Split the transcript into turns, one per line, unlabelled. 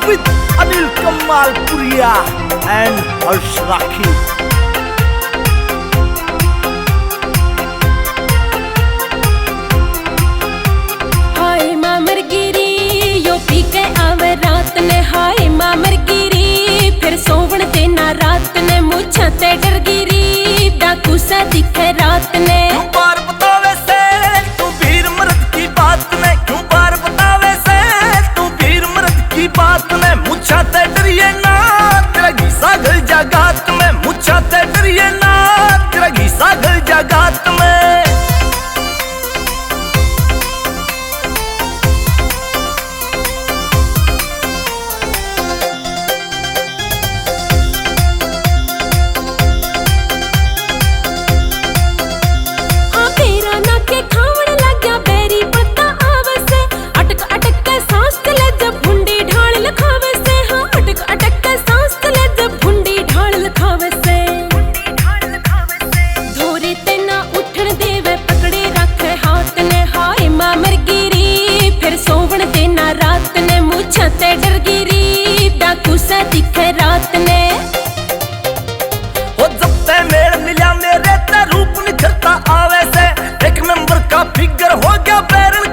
with Anil Kamalpuria and Harsh Rakhi.
हाय मामर गिरी यो पी के आवे रात ने, हाय मामर गिरी फिर सोवण देना रात ने, मुझा ते डर गिरी डाकू सा दिखे रात ने।
क्यों बार बतावे से तू वीर मर्द की बात ने, क्यों बार बतावे से तू वीर मर्द की बात ने, मुझा ते डरिए ना तेरा घीसा गल जागात में, मुझा ते डरिए ना तेरा घीसा गल जागात में। ते डर गिरी डाकू सा दिखे रात ने। हो जब ते मेल मिला मेरे ते रूप निखरता आवे से, एक नंबर का फिगर हो गया बैरन